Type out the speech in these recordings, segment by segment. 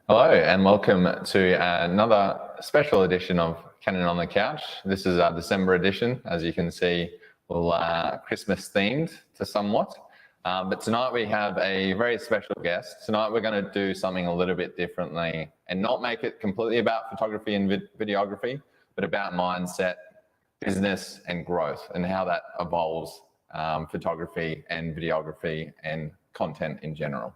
Hello and welcome to another special edition of Canon on the Couch. This is our December edition. As you can see, Christmas themed to somewhat. But tonight we have a very special guest. Tonight we're going to do something a little bit differently and not make it completely about photography and videography, but about mindset, business and growth and how that evolves photography and videography and content in general.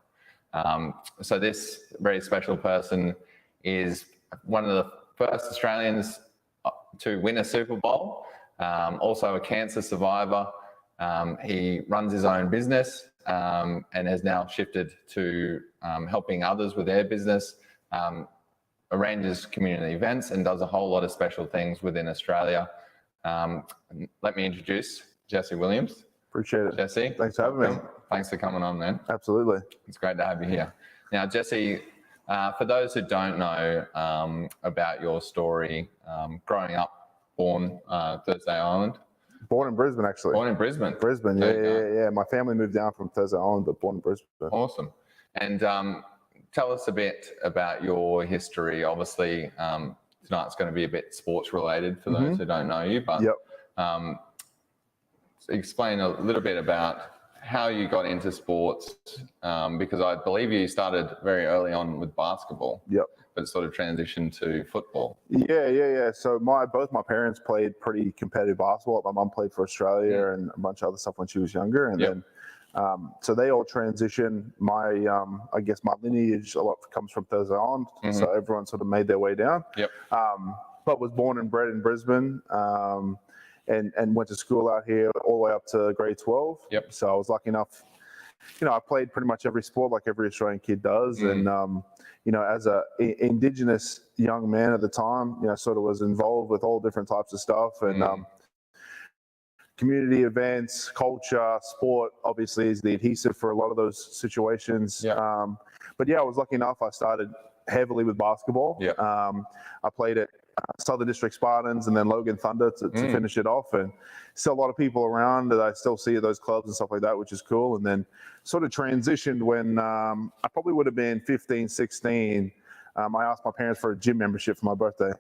So this very special person is one of the first Australians to win a Super Bowl, also a cancer survivor. He runs his own business and has now shifted to helping others with their business, arranges community events and does a whole lot of special things within Australia. Let me introduce Jesse Williams. Appreciate it. Jesse. Thanks for having me. Thanks for coming on, man. Absolutely. It's great to have you here. Now, Jesse, for those who don't know about your story, growing up, born Thursday Island. Born in Brisbane, actually. Born in Brisbane. Brisbane, yeah. My family moved down from Thursday Island, but born in Brisbane. Awesome. And tell us a bit about your history. Obviously, tonight's going to be a bit sports related for those who don't know you, but explain a little bit about how you got into sports, because I believe you started very early on with basketball, but sort of transitioned to football. Yeah. So both my parents played pretty competitive basketball. My mum played for Australia and a bunch of other stuff when she was younger, and then so they all transitioned. I guess my lineage a lot comes from Thursday Island, so everyone sort of made their way down. But was born and bred in Brisbane. And went to school out here all the way up to grade 12. So I was lucky enough, I played pretty much every sport like every Australian kid does. And, as a Indigenous young man at the time, sort of was involved with all different types of stuff and community events, culture, sport, obviously is the adhesive for a lot of those situations. But I was lucky enough. I started heavily with basketball. I played at Southern District Spartans and then Logan Thunder to finish it off, and still a lot of people around that I still see at those clubs and stuff like that, which is cool. And then sort of transitioned when I probably would have been 15, 16. I asked my parents for a gym membership for my birthday,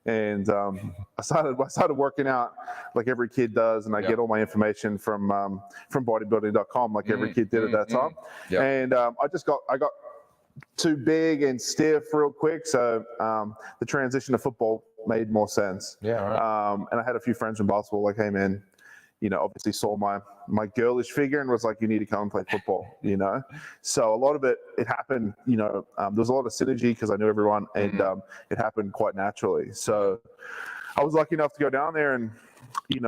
and I started working out like every kid does, and I get all my information from bodybuilding.com like every kid did at that time. And I got too big and stiff real quick, so the transition to football made more sense. And I had a few friends from basketball like, hey man, obviously saw my girlish figure and was like, you need to come and play football. So a lot of it happened, there was a lot of synergy because I knew everyone, and it happened quite naturally. So I was lucky enough to go down there and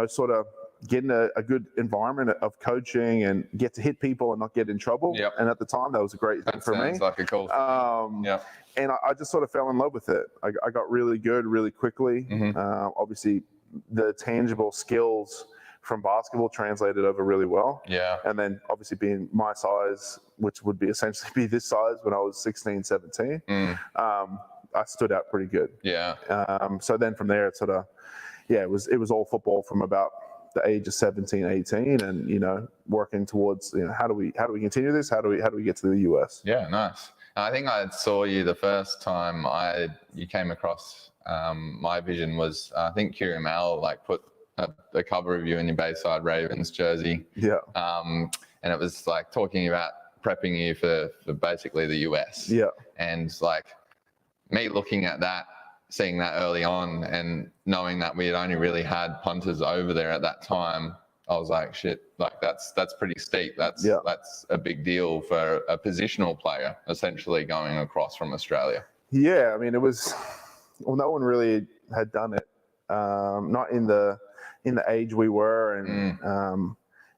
sort of get in a good environment of coaching and get to hit people and not get in trouble. And at the time, that was a great thing for me. Sounds like a cool thing. And I just sort of fell in love with it. I got really good really quickly. Obviously, the tangible skills from basketball translated over really well. And then obviously being my size, which would be essentially be this size when I was 16, 17, I stood out pretty good. So then from there, it sort of, it was all football from about the age of 17, 18, and working towards how do we continue this? How do we get to the US? Nice. I think I saw you the first time you came across my vision was I think Kieran Mall put a cover of you in your Bayside Ravens jersey. And it was like talking about prepping you for basically the US. And me looking at that, seeing that early on and knowing that we had only really had punters over there at that time, I was like, shit, that's pretty steep. That's a big deal for a positional player essentially going across from Australia. I mean, it was, no one really had done it. Not in the age we were, and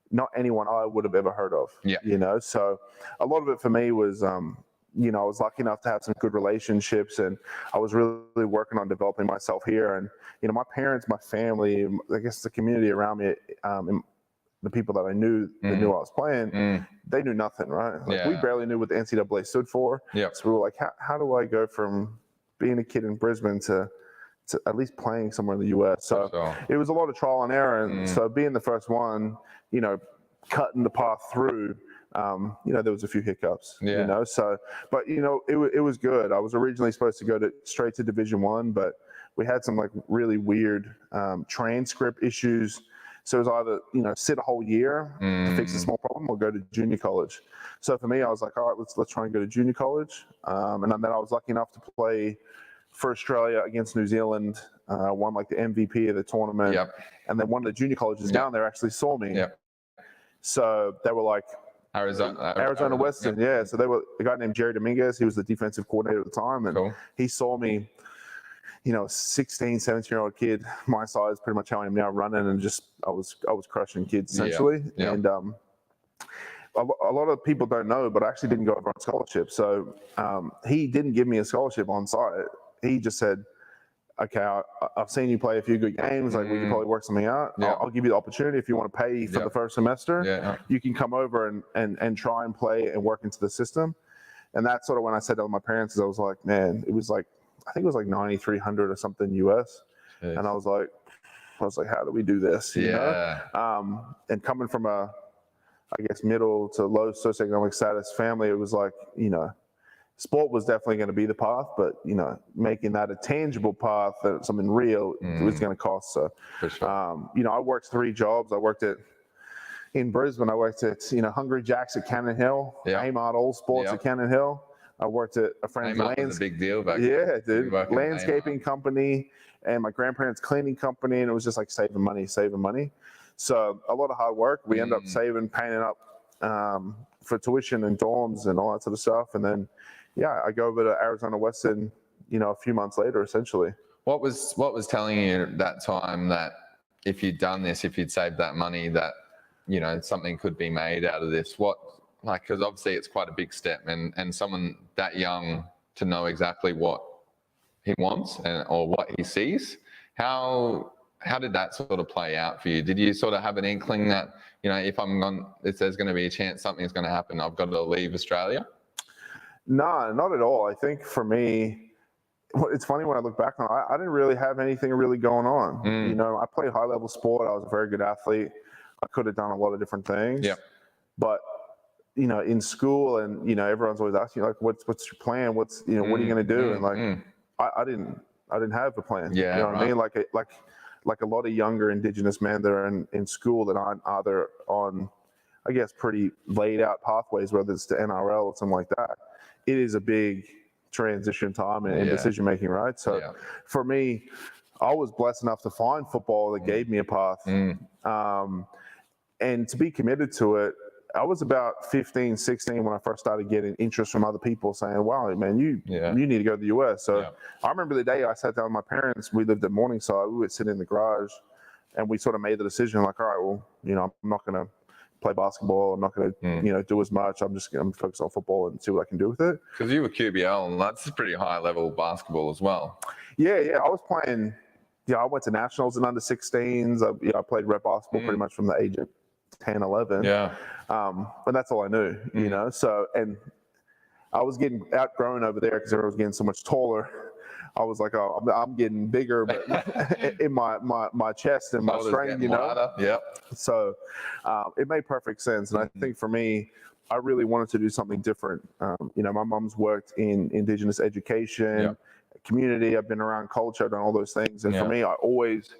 not anyone I would have ever heard of. So a lot of it for me was I was lucky enough to have some good relationships, and I was really working on developing myself here. And, my parents, my family, I guess the community around me, the people that I knew that knew I was playing, they knew nothing, right? We barely knew what the NCAA stood for. So we were like, how do I go from being a kid in Brisbane to at least playing somewhere in the US? So it was a lot of trial and error. And so being the first one, cutting the path through, there was a few hiccups, Yeah. so, but, it was good. I was originally supposed to go straight to Division 1, but we had some like really weird transcript issues. So it was either, sit a whole year to fix a small problem or go to junior college. So for me, I was like, all right, let's try and go to junior college. And then I was lucky enough to play for Australia against New Zealand, won like the MVP of the tournament. Yep. And then one of the junior colleges down there actually saw me. Yep. So they were like, Arizona Western, yep. yeah. So they were a guy named Jerry Dominguez. He was the defensive coordinator at the time. And he saw me, 16, 17-year-old kid, my size, pretty much how I am now, running, and I was crushing kids essentially. Yeah. And a lot of people don't know, but I actually didn't go over on scholarship. So he didn't give me a scholarship on site. He just said, okay, I've seen you play a few good games. Like, we can probably work something out. Yeah. I'll give you the opportunity. If you want to pay for the first semester, you can come over and try and play and work into the system. And that's sort of when I said to my parents, I was like, man, it was like, I think it was like 9,300 or something US. Jeez. And I was like, how do we do this? You know? And coming from a, I guess, middle to low socioeconomic status family, it was like, sport was definitely going to be the path, but making that a tangible path, something real, it was going to cost. So, for sure. I worked 3 jobs. I worked in Brisbane. I worked at Hungry Jack's at Cannon Hill, Amart All Sports at Cannon Hill. I worked at a friend's was a big deal back then. Yeah, dude. Landscaping company and my grandparents' cleaning company, and it was just like saving money. So a lot of hard work. We ended up saving, paying up for tuition and dorms and all that sort of stuff, and then I go over to Arizona Western, a few months later, essentially. What was telling you at that time that if you'd done this, if you'd saved that money, that something could be made out of this? Because obviously it's quite a big step, and someone that young to know exactly what he wants or what he sees. How did that sort of play out for you? Did you sort of have an inkling that if there's going to be a chance something's going to happen, I've got to leave Australia? No, not at all. I think for me, it's funny when I look back on it, I didn't really have anything really going on. I played high level sport. I was a very good athlete. I could have done a lot of different things. Yeah. But in school, and everyone's always asking you, like, what's your plan? What are you going to do? And like, I didn't have a plan. Yeah, you know what I mean? Like a lot of younger Indigenous men that are in school that aren't either on, I guess, pretty laid out pathways, whether it's to NRL or something like that. It is a big transition time in decision making, right? So for me, I was blessed enough to find football that gave me a path, and to be committed to it. I was about 15, 16 when I first started getting interest from other people saying, wow, man, you need to go to the US. So I remember the day I sat down with my parents. We lived in Morningside. We would sit in the garage, and we sort of made the decision, like, all right, well, I'm not going to play basketball. I'm not going to, do as much. I'm going to focus on football and see what I can do with it. Because you were QBL, and that's pretty high level basketball as well. Yeah. I was playing, I went to nationals in under 16s. I played rep basketball pretty much from the age of 10, 11. Yeah. But that's all I knew, so, and I was getting outgrown over there because everyone was getting so much taller. I was like, oh, I'm getting bigger in my chest and my strength, Yeah. So it made perfect sense. And I think for me, I really wanted to do something different. My mom's worked in Indigenous education, community. I've been around culture, I've done all those things. And for me, I always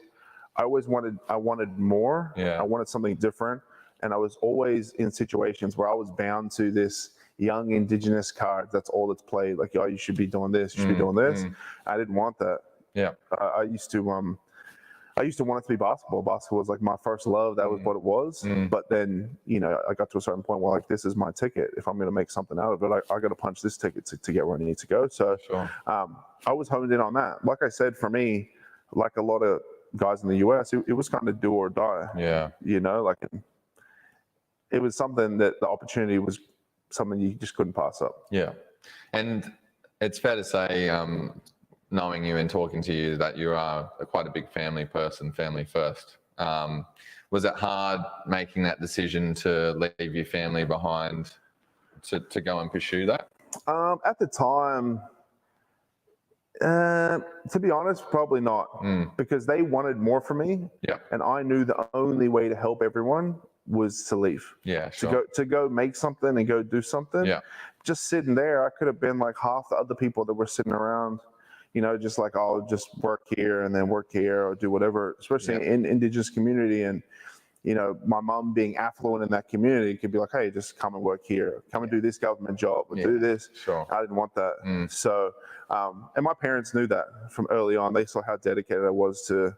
wanted more. Yeah. I wanted something different. And I was always in situations where I was bound to this young Indigenous card. That's all that's played. Like, oh, you should be doing this. You should be doing this. I didn't want that. Yeah. I used to want it to be basketball. Basketball was like my first love. That was what it was. But then, I got to a certain point where, like, this is my ticket. If I'm going to make something out of it, I got to punch this ticket to get where I need to go. So I was honed in on that. Like I said, for me, like a lot of guys in the US, it was kind of do or die. Yeah. It was something that the opportunity was something you just couldn't pass up. Yeah. And it's fair to say, knowing you and talking to you, that you are quite a big family person, family first. Was it hard making that decision to leave your family behind to go and pursue that? At the time, to be honest, probably not, because they wanted more from me. Yeah. And I knew the only way to help everyone was to leave. Yeah, sure. To go make something and go do something. Yeah. Just sitting there, I could have been like half the other people that were sitting around, just like, oh, just work here and then work here or do whatever, especially in Indigenous community. And, my mom being affluent in that community could be like, hey, just come and work here, come and do this government job or do this. Sure. I didn't want that. So, and my parents knew that from early on. They saw how dedicated I was to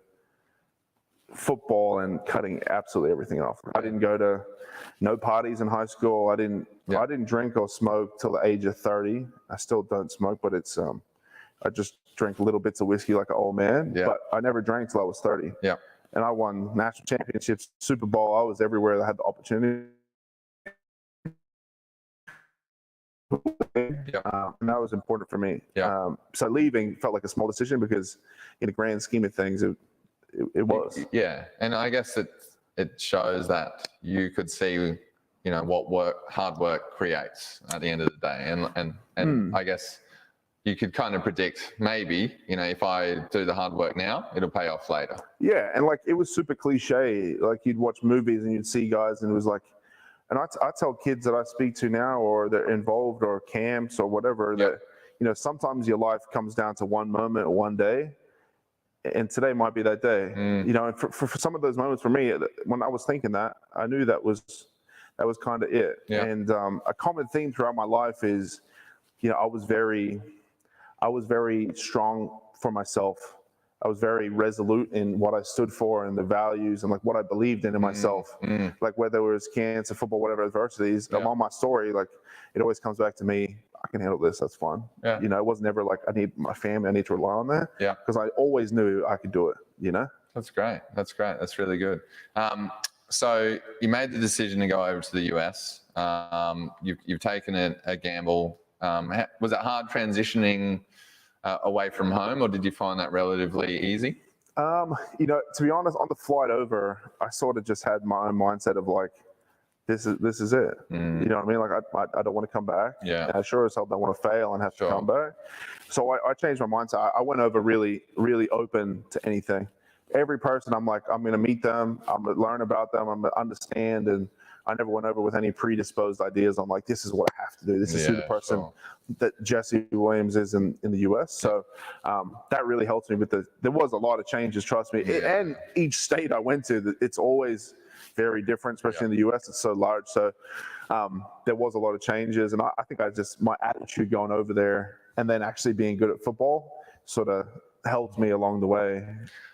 football and cutting absolutely everything off. I didn't go to no parties in high school. I didn't drink or smoke till the age of 30. I still don't smoke, but it's I just drank little bits of whiskey like an old man. But I never drank till I was 30. Yeah. And I won national championships, Superbowl. I was everywhere that I had the opportunity. And that was important for me. So leaving felt like a small decision because in the grand scheme of things, it was. Yeah. And I guess it shows that you could see, what hard work creates at the end of the day. And I guess you could kind of predict maybe, if I do the hard work now, it'll pay off later. Yeah. And like, it was super cliche. Like you'd watch movies and you'd see guys and it was like, and I tell kids that I speak to now or they're involved or camps or whatever that, sometimes your life comes down to one moment or one day. And today might be that day, and for some of those moments for me, when I was thinking that, I knew that was kind of it. And a common theme throughout my life is, I was very strong for myself. I was very resolute in what I stood for and the values and like what I believed in myself. Like whether it was cancer, football, whatever adversities, along my story, like it always comes back to me. I can handle this. That's fine. It was never like I need my family. I need to rely on that. Because I always knew I could do it. That's great. That's really good. So you made the decision to go over to the US. You've taken a gamble. Was it hard transitioning away from home, or did you find that relatively easy? To be honest, on the flight over, I sort of just had my own mindset of like, this is it. You know what I mean? Like I don't want to come back. And I sure as hell don't want to fail and have to come back. So I changed my mindset. I went over really, really open to anything. Every person, I'm like, I'm going to meet them. I'm going to learn about them. I'm going to understand. And I never went over with any predisposed ideas. I'm like, this is what I have to do. This is who the person that Jesse Williams is in the US. So that really helped me with there was a lot of changes, trust me. And each state I went to, it's always very different, especially in the US. It's so large. So there was a lot of changes. And I think my attitude going over there and then actually being good at football sort of helped me along the way.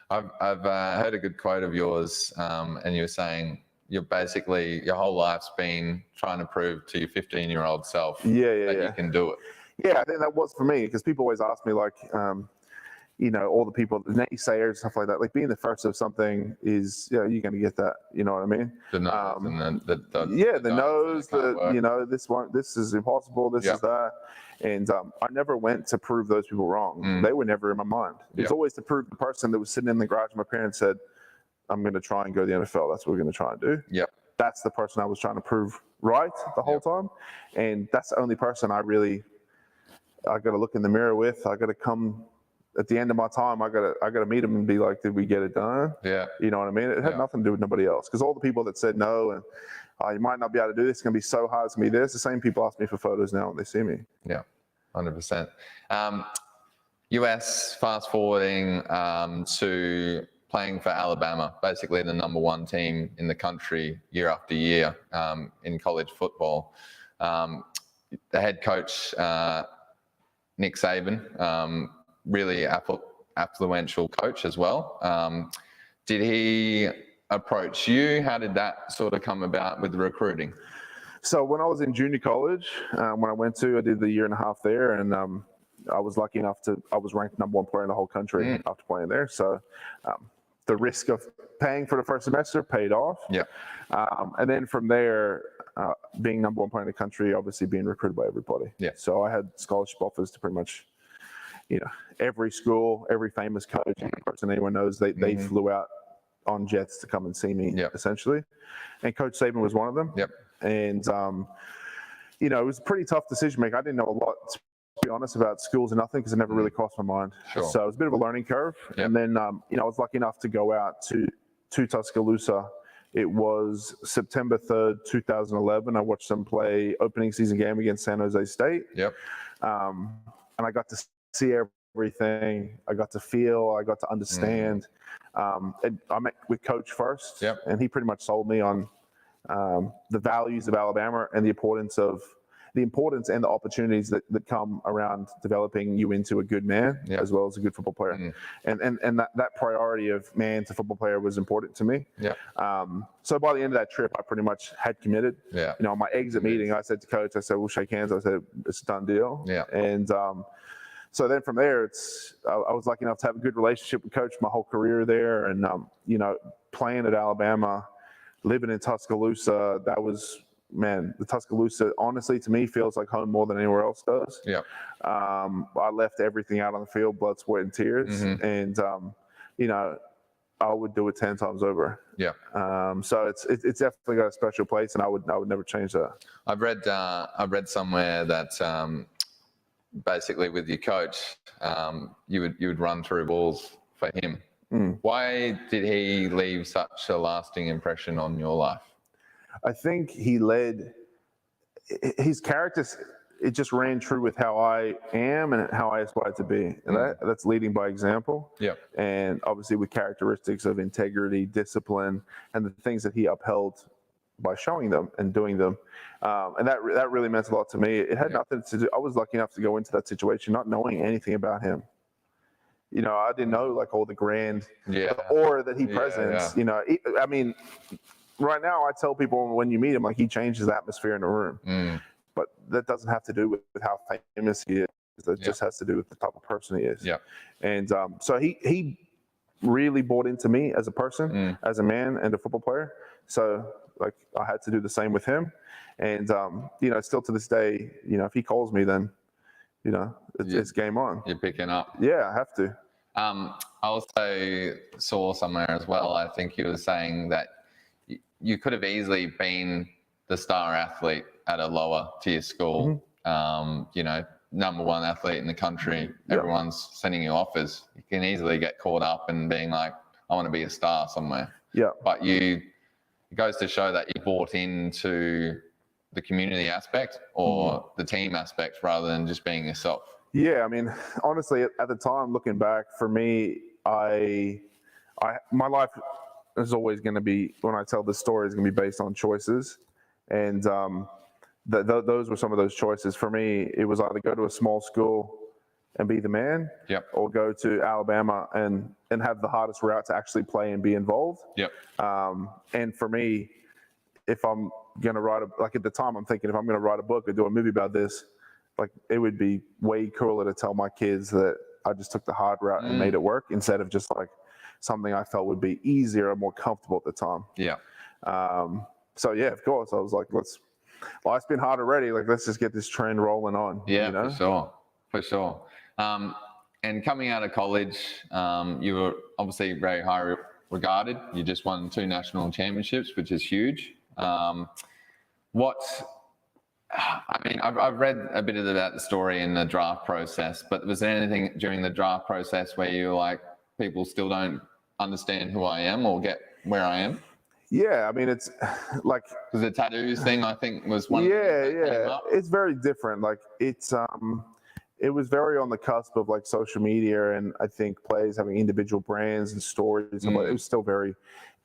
I've heard a good quote of yours, and you were saying you're basically, your whole life's been trying to prove to your 15-year-old self that you can do it. Yeah, I think that was for me, because people always ask me, like, all the people, the naysayers, stuff like that. Like being the first of something is, you're going to get that. You know what I mean? The nose and the nose. This is impossible. This is that. And I never went to prove those people wrong. They were never in my mind. It was always to prove the person that was sitting in the garage. My parents said, I'm going to try and go to the NFL. That's what we're going to try and do. That's the person I was trying to prove right the whole time. And that's the only person I got to look in the mirror with. I got to come at the end of my time. I got to meet them and be like, did we get it done? You know what I mean? It had nothing to do with nobody else. Because all the people that said no and you might not be able to do this, it's going to be so hard, it's going to be this. The same people ask me for photos now when they see me. 100%. US, fast forwarding to playing for Alabama, basically the #1 team in the country year after year in college football. The head coach, Nick Saban, really affluential coach as well. Did he approach you? How did that sort of come about with the recruiting? So when I was in junior college, when I went to, I did the year and a half there, and I was lucky enough I was ranked #1 player in the whole country after playing there. So the risk of paying for the first semester paid off. And then from there, being #1 player in the country, obviously being recruited by everybody. So I had scholarship offers to pretty much, every school, every famous coach, every person anyone knows, they flew out on jets to come and see me, essentially. And Coach Saban was one of them. And, it was a pretty tough decision making. I didn't know a lot, to be honest, about schools and nothing, because it never really crossed my mind. So it was a bit of a learning curve. And then, I was lucky enough to go out to Tuscaloosa It was September 3rd, 2011. I watched them play opening season game against San Jose State. Yep. And I got to see everything. I got to feel. I got to understand. And I met with Coach first, and he pretty much sold me on the values of Alabama and the importance and the opportunities that come around developing you into a good man as well as a good football player. And that priority of man to football player was important to me. So by the end of that trip, I pretty much had committed. You know, my exit meeting, I said to Coach, I said, we'll shake hands. I said, it's a done deal. And so then from there, I was lucky enough to have a good relationship with Coach my whole career there. And, you know, playing at Alabama, living in Tuscaloosa, that was, man, the Tuscaloosa, honestly, to me, feels like home more than anywhere else does. I left everything out on the field, blood, sweat, and tears. And, you know, I would do it 10 times over. So it's definitely got a special place, and I would never change that. I've read somewhere that basically with your coach, you would run through balls for him. Why did he leave such a lasting impression on your life? I think he led his character. It just ran true with how I am and how I aspire to be, and that's leading by example. And obviously with characteristics of integrity, discipline, and the things that he upheld by showing them and doing them, and that really meant a lot to me. It had nothing to do. I was lucky enough to go into that situation not knowing anything about him. You know, I didn't know like all the grand aura that he presents. You know, I mean. Right now, I tell people when you meet him, like he changes the atmosphere in the room. But that doesn't have to do with how famous he is. That just has to do with the type of person he is. And so he really bought into me as a person, as a man, and a football player. So like I had to do the same with him. And you know, still to this day, you know, if he calls me, then you know it's game on. You're picking up. Yeah, I have to. I also saw somewhere as well. I think you were saying that you could have easily been the star athlete at a lower tier school, you know, #1 athlete in the country. Everyone's sending you offers. You can easily get caught up in being like, I want to be a star somewhere. But it goes to show that you bought into the community aspect or the team aspect rather than just being yourself. Yeah, I mean, honestly, at the time, looking back, for me, my life is always going to be, when I tell this story, is going to be based on choices. And those were some of those choices. For me, it was either go to a small school and be the man, or go to Alabama and have the hardest route to actually play and be involved. And for me, if I'm going to write like at the time, I'm thinking if I'm going to write a book or do a movie about this, like it would be way cooler to tell my kids that I just took the hard route and made it work instead of just like something I felt would be easier or more comfortable at the time. So yeah, of course, I was like, life's been hard already. Like, let's just get this train rolling on. Yeah, you know? for sure. And coming out of college, you were obviously very high regarded. You just won 2 national championships, which is huge. I mean, I've read a bit about the story in the draft process, but was there anything during the draft process where you were like, people still don't understand who I am or get where I am? Yeah, I mean, it's like the tattoos thing, I think, was one. Yeah, it's very different. Like it was very on the cusp of like social media, and I think players having individual brands and stories. It was still very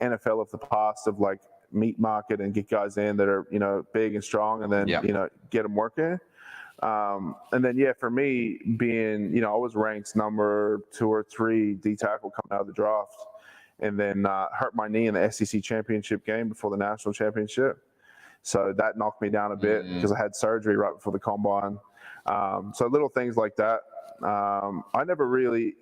NFL of the past of like meat market and get guys in that are, you know, big and strong, and then you know, get them working. And then for me, being, you know, I was ranked number 2 or 3 D tackle coming out of the draft, and then hurt my knee in the SEC championship game before the national championship. So that knocked me down a bit because I had surgery right before the combine. So little things like that. I never really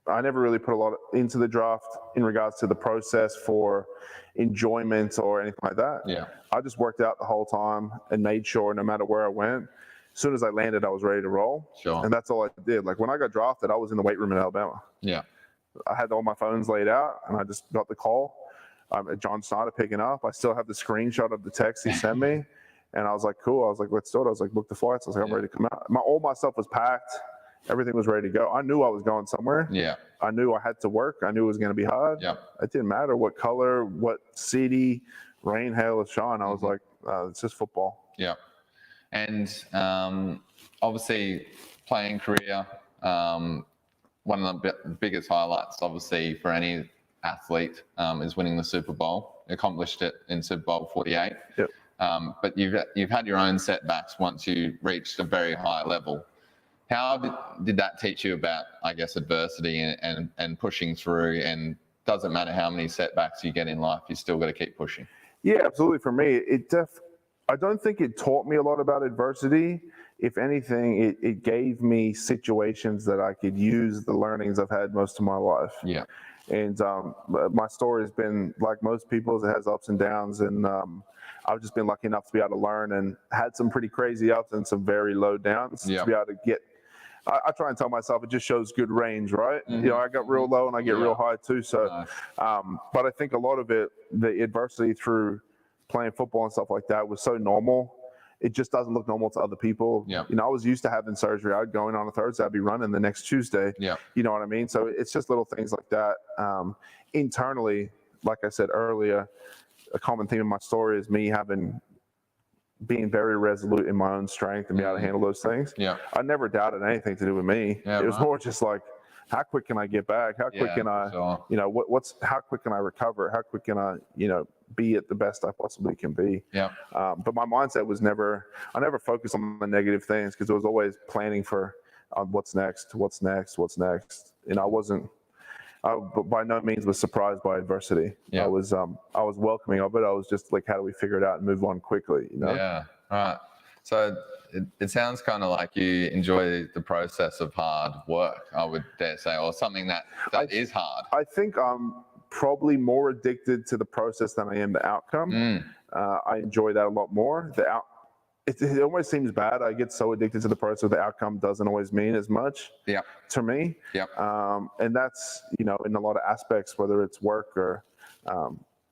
put a lot into the draft in regards to the process for enjoyment or anything like that. I just worked out the whole time and made sure no matter where I went, as soon as I landed, I was ready to roll. And that's all I did. Like when I got drafted, I was in the weight room in Alabama. I had all my phones laid out, and I just got the call. John Snyder picking up. I still have the screenshot of the text he sent me. And I was like, cool. I was like, let's do it. I was like, book the flights. I was like, I'm ready to come out. All my stuff was packed. everything was ready to go. I knew I was going somewhere. Yeah. I knew I had to work. I knew it was going to be hard. Yeah. It didn't matter what color, what city, rain, hail, or shine. I was like, it's just football. Yeah. And obviously, playing career, one of the biggest highlights, obviously, for any athlete is winning the Super Bowl. Accomplished it in Super Bowl 48. Yep. But you've had your own setbacks once you reached a very high level. How did that teach you about, I guess, adversity and pushing through? And doesn't matter how many setbacks you get in life, you still got to keep pushing. Yeah, absolutely. For me, I don't think it taught me a lot about adversity. If anything, it gave me situations that I could use the learnings I've had most of my life. Yeah. And my story has been like most people's. It has ups and downs, and I've just been lucky enough to be able to learn and had some pretty crazy ups and some very low downs to be able to get. I try and tell myself it just shows good range, right? You know, I got real low and I get real high too. So, but I think a lot of it, the adversity through playing football and stuff like that was so normal. It just doesn't look normal to other people. Yeah. You know, I was used to having surgery. I'd go in on a Thursday, I'd be running the next Tuesday. Yeah. You know what I mean? So it's just little things like that. Internally, like I said earlier, a common theme in my story is me being very resolute in my own strength and be able to handle those things. Yeah. I never doubted anything to do with me. Yeah, it was more just like, how quick can I get back? How quick can I, you know, how quick can I recover? How quick can I, you know, be at the best I possibly can be? Yeah. But my mindset was I never focused on the negative things because it was always planning for what's next. And I wasn't, by no means was surprised by adversity. Yeah. I was welcoming of it. I was just like, how do we figure it out and move on quickly? You know? Yeah. Right. So it sounds kind of like you enjoy the process of hard work, I would dare say, or something that is hard. I think I'm probably more addicted to the process than I am the outcome. I enjoy that a lot more. It almost seems bad. I get so addicted to the process, the outcome doesn't always mean as much to me. Yep. And that's, you know, in a lot of aspects, whether it's work or,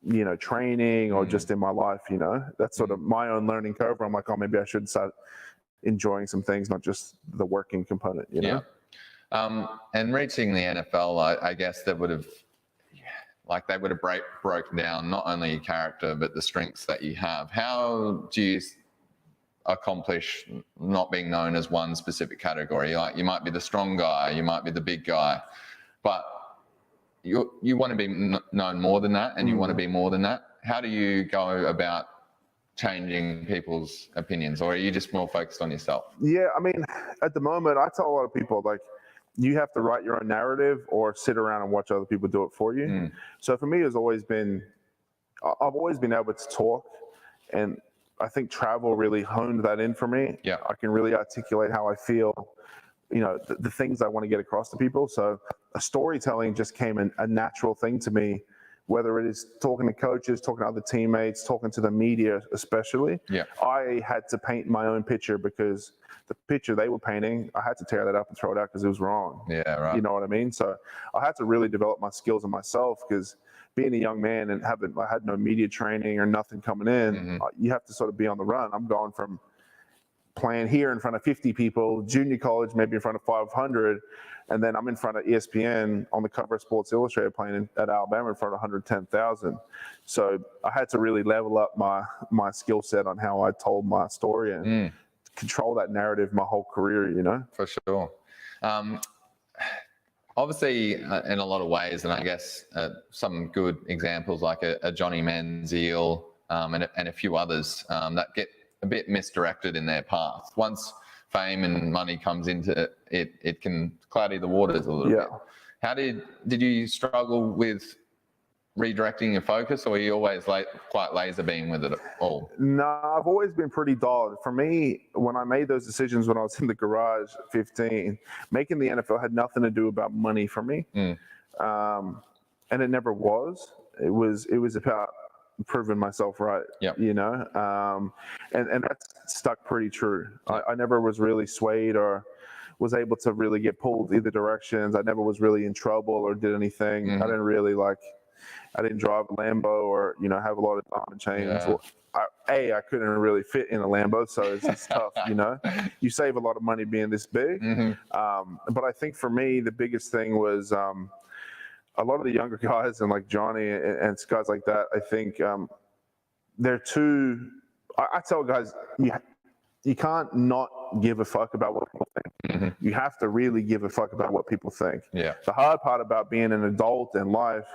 you know, training or just in my life, you know, that's sort of my own learning curve where I'm like, oh, maybe I should start enjoying some things, not just the working component, you know? And reaching the NFL, I guess that would have, like they would have broken down not only your character, but the strengths that you have. How do you accomplish not being known as one specific category? Like you might be the strong guy, you might be the big guy, but you want to be known more than that, and you want to be more than that. How do you go about changing people's opinions, or are you just more focused on yourself? Yeah, I mean, at the moment, I tell a lot of people, like, you have to write your own narrative or sit around and watch other people do it for you. So for me, I've always been able to talk, and I think travel really honed that in for me. Yeah. I can really articulate how I feel, you know, the things I want to get across to people. So storytelling just came a natural thing to me, whether it is talking to coaches, talking to other teammates, talking to the media especially. Yeah. I had to paint my own picture because the picture they were painting, I had to tear that up and throw it out because it was wrong. Yeah, right. You know what I mean? So I had to really develop my skills in myself because being a young man and I had no media training or nothing coming in, you have to sort of be on the run. I'm going from playing here in front of 50 people, junior college, maybe in front of 500, and then I'm in front of ESPN on the cover of Sports Illustrated playing at Alabama in front of 110,000. So I had to really level up my skill set on how I told my story and control that narrative my whole career, you know? For sure. Obviously, in a lot of ways, and I guess some good examples like a Johnny Manziel and a few others that get a bit misdirected in their path. Once fame and money comes into it, it can cloudy the waters a little bit. How did you struggle with redirecting your focus, or were you always quite laser beam with it all? No, I've always been pretty dull. For me, when I made those decisions when I was in the garage at 15, making the NFL had nothing to do about money for me. And it never was. It was about proving myself right, you know? And that's stuck pretty true. I never was really swayed or was able to really get pulled either directions. I never was really in trouble or did anything. I didn't really I didn't drive a Lambo or, you know, have a lot of diamond chains. Yeah. I couldn't really fit in a Lambo, so it's tough, you know. You save a lot of money being this big. But I think for me, the biggest thing was a lot of the younger guys and like Johnny and guys like that, I think they're too, I tell guys, you can't not give a fuck about what people think. You have to really give a fuck about what people think. Yeah. The hard part about being an adult in life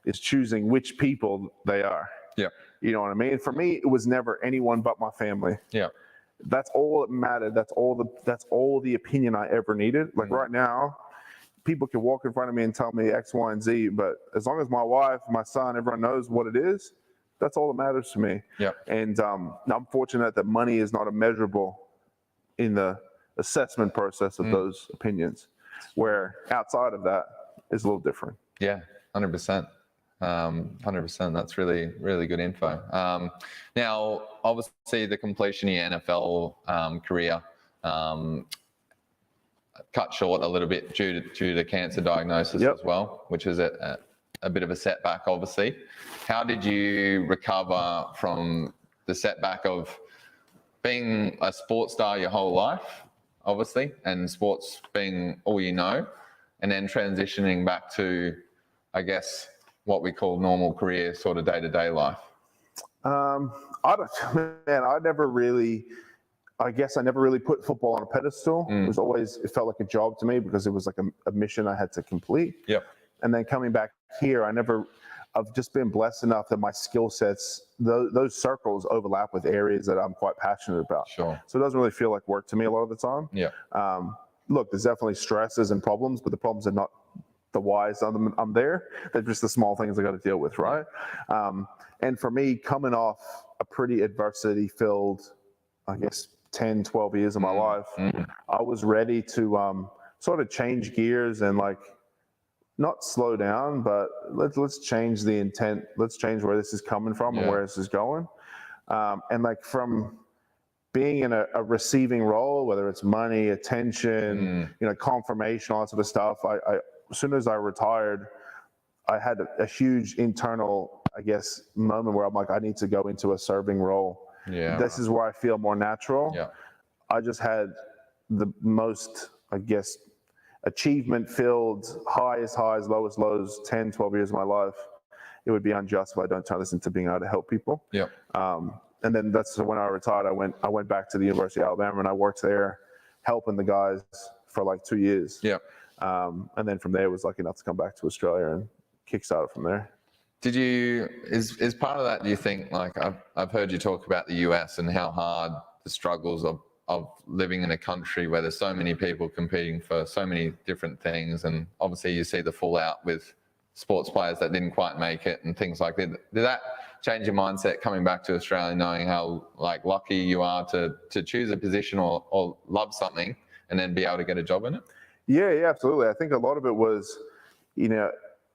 is choosing which people they are. Yeah. You know what I mean? For me, it was never anyone but my family. Yeah. That's all that mattered. That's all the opinion I ever needed. Like right now, people can walk in front of me and tell me X, Y, and Z, but as long as my wife, my son, everyone knows what it is, that's all that matters to me. Yeah. And I'm fortunate that money is not immeasurable in the assessment process of those opinions, where outside of that is a little different. Yeah, 100%. 100%. That's really, really good info. Now, obviously, the completion of your NFL career cut short a little bit due to cancer diagnosis as well, which is a bit of a setback, obviously. How did you recover from the setback of being a sports star your whole life, obviously, and sports being all you know, and then transitioning back to, I guess, what we call normal career, sort of day-to-day life? I never really put football on a pedestal. It felt like a job to me because it was like a mission I had to complete. Yep. And then coming back here, I've just been blessed enough that my skill sets, those circles overlap with areas that I'm quite passionate about. Sure. So it doesn't really feel like work to me a lot of the time. Yeah. Look, there's definitely stresses and problems, but the problems are not the whys I'm there. They're just the small things I got to deal with, right? And for me, coming off a pretty adversity-filled, I guess, 10, 12 years of my life, I was ready to sort of change gears and like not slow down, but let's change the intent. Let's change where this is coming from and where this is going. And like from being in a receiving role, whether it's money, attention, you know, confirmation, all that sort of stuff, as soon as I retired, I had a huge internal, I guess, moment where I'm like, I need to go into a serving role. Yeah. This is where I feel more natural. Yeah. I just had the most, I guess, achievement-filled, highest highs, lowest lows, 10, 12 years of my life. It would be unjust if I don't turn this into being able to help people. Yeah. And then that's when I retired. I went back to the University of Alabama and I worked there helping the guys for like 2 years. Yeah. And then from there, I was lucky enough to come back to Australia and kickstart it from there. Did you, is part of that, do you think, like I've heard you talk about the US and how hard the struggles of living in a country where there's so many people competing for so many different things, and obviously you see the fallout with sports players that didn't quite make it and things like that. Did that change your mindset coming back to Australia, knowing how like lucky you are to choose a position or love something and then be able to get a job in it? Yeah, absolutely. I think a lot of it was, you know,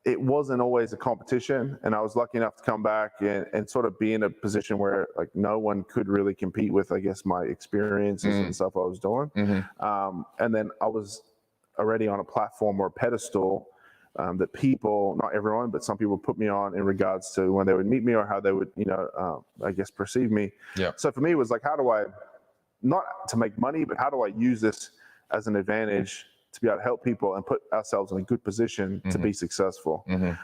it wasn't always a competition, and I was lucky enough to come back and sort of be in a position where like no one could really compete with, I guess, my experiences and stuff I was doing. And then I was already on a platform or a pedestal that people, not everyone, but some people put me on in regards to when they would meet me or how they would, you know, I guess, perceive me. Yeah. So for me, it was like, how do I, not to make money, but how do I use this as an advantage to be able to help people and put ourselves in a good position to be successful. And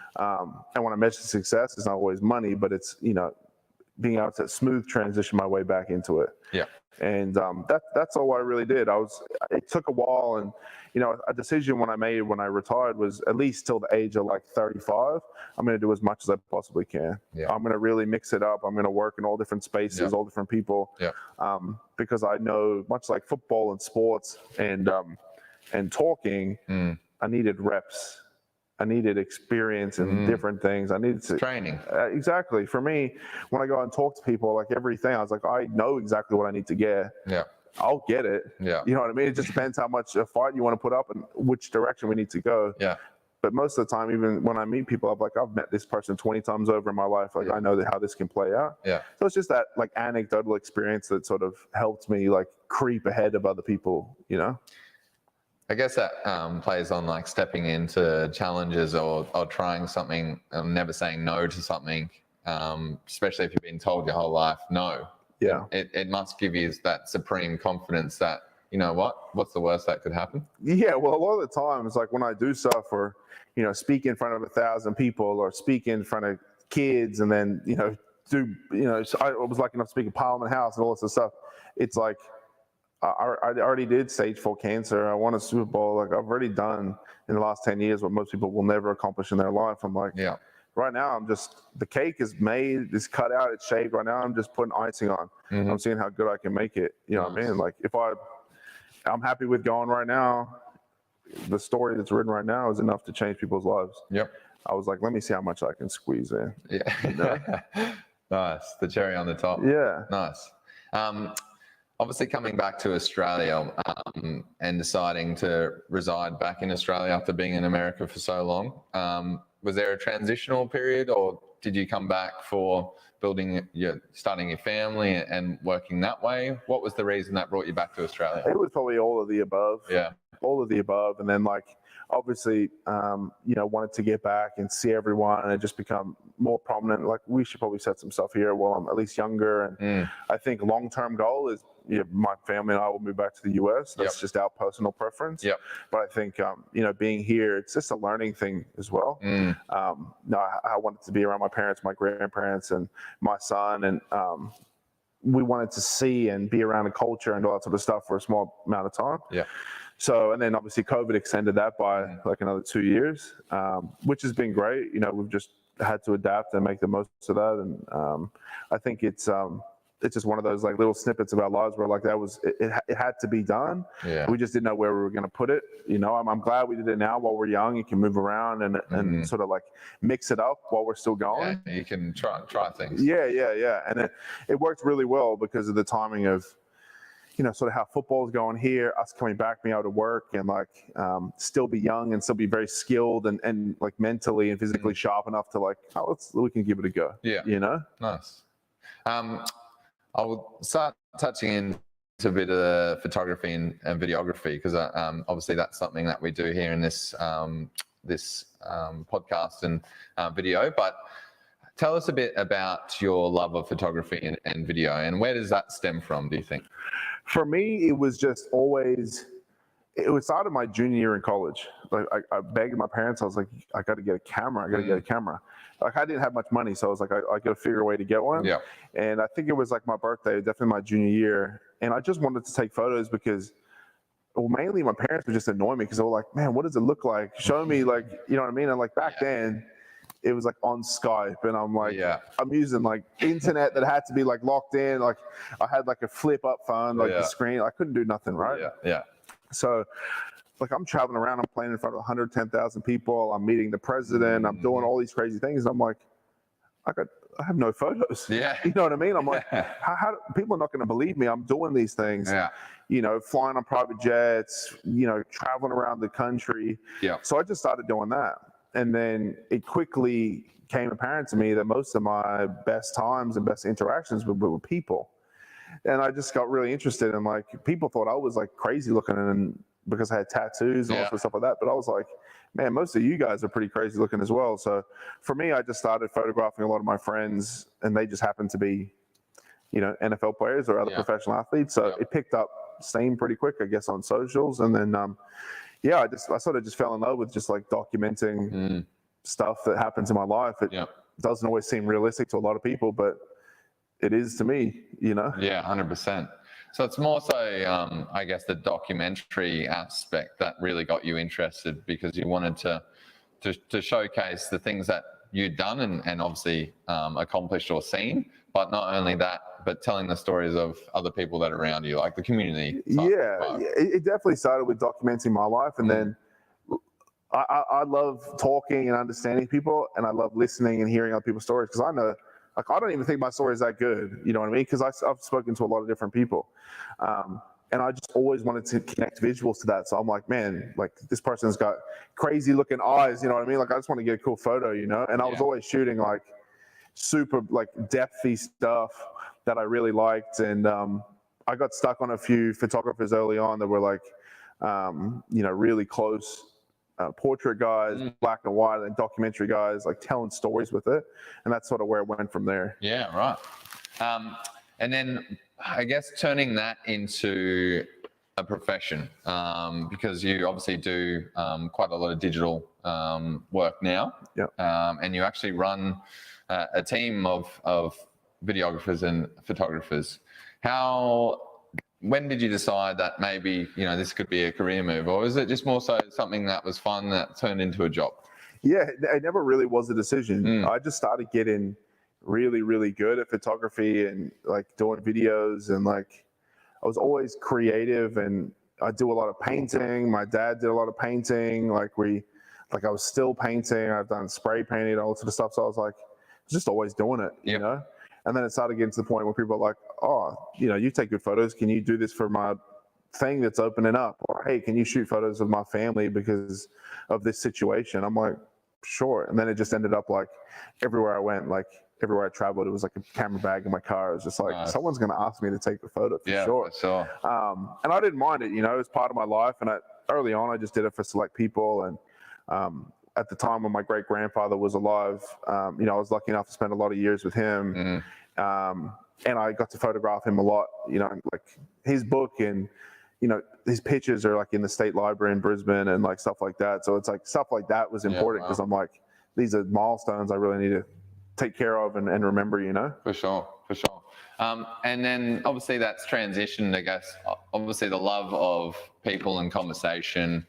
when I mention success, it's not always money, but it's, you know, being able to smooth transition my way back into it. Yeah. And that's all I really did. It took a while, and, you know, a decision when I made when I retired was at least till the age of like 35, I'm going to do as much as I possibly can. Yeah. I'm going to really mix it up. I'm going to work in all different spaces, all different people. Yeah. Because I know, much like football and sports and talking, I needed reps. I needed experience in different things. I needed to training. Exactly. For me, when I go out and talk to people, like everything, I was like, I know exactly what I need to get. Yeah. I'll get it. Yeah. You know what I mean? It just depends how much a fight you want to put up and which direction we need to go. Yeah. But most of the time, even when I meet people, I'm like, I've met this person 20 times over in my life. Like, I know how this can play out. Yeah. So it's just that like anecdotal experience that sort of helped me like creep ahead of other people, you know? I guess that plays on like stepping into challenges or trying something, never saying no to something, especially if you've been told your whole life no. Yeah. It must give you that supreme confidence that, you know what's the worst that could happen? Yeah, well, a lot of the times, like when I do stuff or, speak in front of 1,000 people or speak in front of kids and then, so I was lucky enough to speak at Parliament House and all this stuff. It's like, I already did stage 4 cancer. I won a Super Bowl. Like I've already done in the last 10 years what most people will never accomplish in their life. I'm like, yeah. Right now, the cake is made, it's cut out, it's shaved. Right now, I'm just putting icing on. Mm-hmm. I'm seeing how good I can make it. You know what I mean? Like I'm happy with going right now. The story that's written right now is enough to change people's lives. Yep. I was like, let me see how much I can squeeze in. Yeah. Nice. The cherry on the top. Yeah. Nice. Obviously coming back to Australia and deciding to reside back in Australia after being in America for so long, was there a transitional period or did you come back for starting your family and working that way? What was the reason that brought you back to Australia? It was probably all of the above. Yeah. All of the above. And then obviously, wanted to get back and see everyone and it just become more prominent. Like we should probably set some stuff here while I'm at least younger. And I think long-term goal is my family and I will move back to the US. That's just our personal preference. Yep. But I think, being here, it's just a learning thing as well. I wanted to be around my parents, my grandparents and my son. And we wanted to see and be around the culture and all that sort of stuff for a small amount of time. Yeah. So, and then obviously COVID extended that by like another 2 years, which has been great. We've just had to adapt and make the most of that. And I think it's just one of those like little snippets of our lives where like it had to be done. Yeah. We just didn't know where we were going to put it. I'm glad we did it now while we're young. You can move around and sort of like mix it up while we're still going. Yeah, you can try things. Yeah. And it worked really well because of the timing of, sort of how football is going here, us coming back, being able to work and like still be young and still be very skilled and like mentally and physically sharp enough to like, we can give it a go. Yeah. Nice. I will start touching into a bit of photography and videography because obviously that's something that we do here in this podcast and video. But tell us a bit about your love of photography and video, and where does that stem from, do you think? For me, it was just always, it was started my junior year in college. Like I begged my parents, I was like, I got to get a camera. I got to get a camera. Like I didn't have much money, so I was like, I got to figure a way to get one. Yeah. And I think it was like my birthday, definitely my junior year. And I just wanted to take photos because, well, mainly my parents would just annoy me because they were like, man, what does it look like? Show me, like, you know what I mean? And like back then, it was like on Skype and I'm like, I'm using like internet that had to be like locked in. Like I had like a flip up phone, like the screen, I couldn't do nothing, right? Yeah. So like I'm traveling around, I'm playing in front of 110,000 people. I'm meeting the president. I'm doing all these crazy things. And I'm like, I have no photos. Yeah. You know what I mean? I'm like, how people are not going to believe me. I'm doing these things, flying on private jets, traveling around the country. Yeah. So I just started doing that. And then it quickly became apparent to me that most of my best times and best interactions were with people. And I just got really interested in like, people thought I was like crazy looking and because I had tattoos and all sorts of stuff like that. But I was like, man, most of you guys are pretty crazy looking as well. So for me, I just started photographing a lot of my friends and they just happened to be, NFL players or other professional athletes. So it picked up steam pretty quick, I guess, on socials. And then, I sort of just fell in love with just like documenting stuff that happens in my life. It doesn't always seem realistic to a lot of people, but it is to me, Yeah, 100%. So it's more so, I guess, the documentary aspect that really got you interested because you wanted to showcase the things that you'd done and obviously accomplished or seen, but not only that, but telling the stories of other people that are around you, like the community. It definitely started with documenting my life. And then I love talking and understanding people, and I love listening and hearing other people's stories because I know, like, I don't even think my story is that good. You know what I mean? Because I've spoken to a lot of different people. And I just always wanted to connect visuals to that. So I'm like, man, like this person's got crazy looking eyes. You know what I mean? Like I just want to get a cool photo, And I was always shooting like super like depthy stuff that I really liked. And I got stuck on a few photographers early on that were like really close portrait guys, black and white, and documentary guys, like telling stories with it. And that's sort of where it went from there. Yeah, right. And then I guess turning that into a profession, because you obviously do quite a lot of digital work now. Yeah. And you actually run a team of videographers and photographers. When did you decide that maybe, this could be a career move, or was it just more so something that was fun that turned into a job? Yeah, it never really was a decision. I just started getting really, really good at photography and like doing videos, and like I was always creative, and I do a lot of painting. My dad did a lot of painting. I was still painting. I've done spray painting, all sort of stuff. So I was like, just always doing it, you know? And then it started getting to the point where people are like, oh, you take good photos. Can you do this for my thing that's opening up? Or, hey, can you shoot photos of my family because of this situation? I'm like, sure. And then it just ended up like everywhere I went, like everywhere I traveled, it was like a camera bag in my car. It was just like, someone's going to ask me to take a photo for sure. For sure. And I didn't mind it, it was part of my life. And early on, I just did it for select people. And at the time when my great grandfather was alive, I was lucky enough to spend a lot of years with him. And I got to photograph him a lot, like his book and, his pictures are like in the State Library in Brisbane and like stuff like that. So it's like stuff like that was important because I'm like, these are milestones I really need to take care of and remember, For sure. And then obviously that's transitioned, I guess, obviously the love of people and conversation,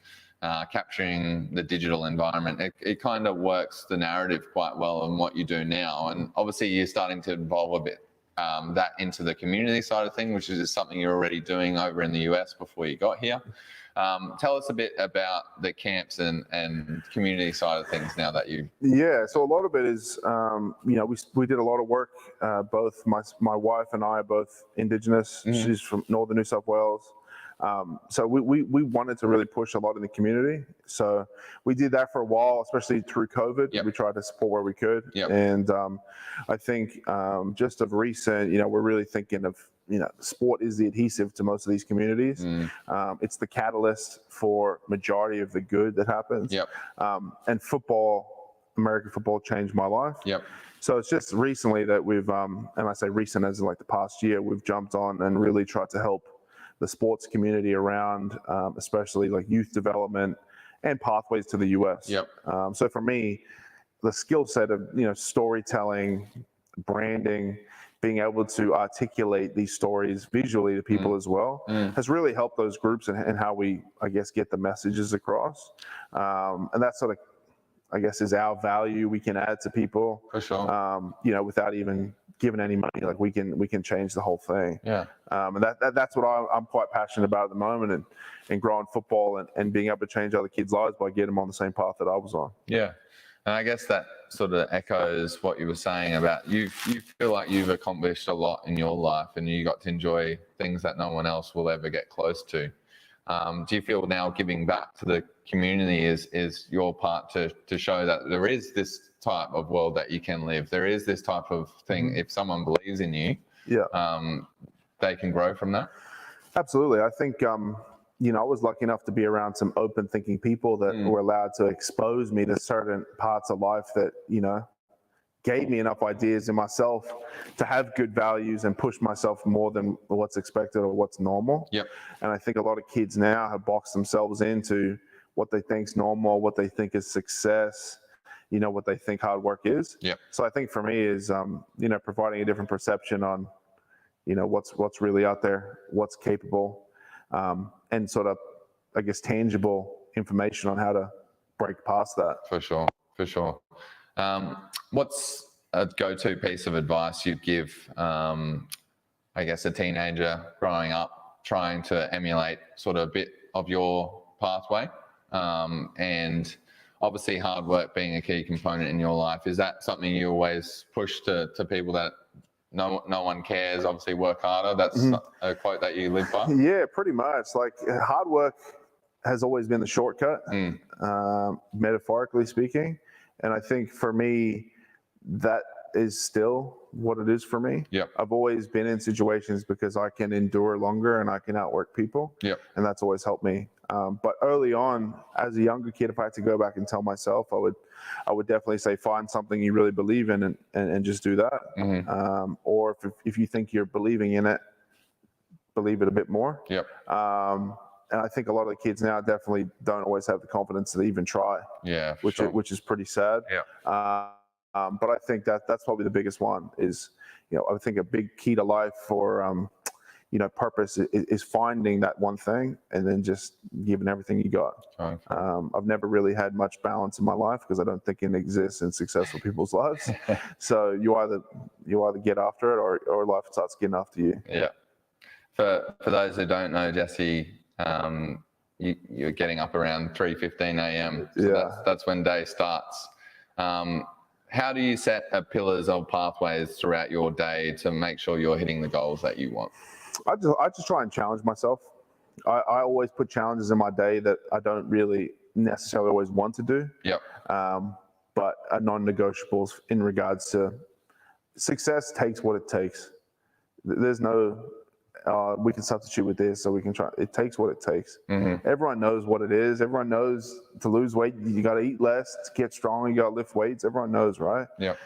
capturing the digital environment, it kind of works the narrative quite well on what you do now. And obviously you're starting to involve a bit that into the community side of things, which is something you're already doing over in the US before you got here. Tell us a bit about the camps and community side of things now that you... Yeah, so a lot of it is, we did a lot of work, both my wife and I are both Indigenous. She's from northern New South Wales. So we wanted to really push a lot in the community. So we did that for a while, especially through COVID. We tried to support where we could. And I think just of recent, we're really thinking of, sport is the adhesive to most of these communities. It's the catalyst for majority of the good that happens. And football, American football changed my life. So it's just recently that we've, and I say recent as in like the past year, we've jumped on and really tried to help the sports community around, especially like youth development and pathways to the US. So for me, the skill set of, storytelling, branding, being able to articulate these stories visually to people as well has really helped those groups and how we, I guess, get the messages across. And that sort of, I guess, is our value we can add to people. For sure. Without even giving any money, like we can change the whole thing. And that's what I'm quite passionate about at the moment, and growing football and being able to change other kids' lives by getting them on the same path that I was on. And I guess that sort of echoes what you were saying about you feel like you've accomplished a lot in your life and you got to enjoy things that no one else will ever get close to. Do you feel now giving back to the community is your part to show that there is this type of world that you can live? There is this type of thing. If someone believes in you, they can grow from that? Absolutely. I think, I was lucky enough to be around some open thinking people that were allowed to expose me to certain parts of life that, gave me enough ideas in myself to have good values and push myself more than what's expected or what's normal. And I think a lot of kids now have boxed themselves into what they think is normal, what they think is success, what they think hard work is. So I think for me is, providing a different perception on, what's really out there, what's capable, and sort of, I guess, tangible information on how to break past that. For sure. What's a go-to piece of advice you'd give, I guess, a teenager growing up, trying to emulate sort of a bit of your pathway? And obviously hard work being a key component in your life. Is that something you always push to people that no one cares, obviously work harder? That's a quote that you live by? Yeah, pretty much. Like hard work has always been the shortcut, metaphorically speaking. And I think for me, that is still what it is for me. I've always been in situations because I can endure longer and I can outwork people. And that's always helped me But early on, as a younger kid, if I had to go back and tell myself, I would definitely say find something you really believe in and just do that. Or if you think you're believing in it, believe it a bit more. Yep. And I think a lot of the kids now definitely don't always have the confidence to even try. Yeah, which is pretty sad. Yeah. But I think that's probably the biggest one is, I think a big key to life for, purpose is finding that one thing and then just giving everything you got. Okay. I've never really had much balance in my life because I don't think it exists in successful people's lives. So you either get after it or life starts getting after you. Yeah. For those who don't know, Jesse, you're getting up around 3:15 a.m. So that's when day starts. How do you set pillars or pathways throughout your day to make sure you're hitting the goals that you want? I just try and challenge myself. I always put challenges in my day that I don't really necessarily always want to do. Yep. But are non-negotiables in regards to success takes what it takes. There's no we can substitute with this, so we can try. It takes what it takes. Everyone knows what it is. Everyone knows to lose weight, you got to eat less. To get stronger, you got to lift weights. Everyone knows, right? Yeah.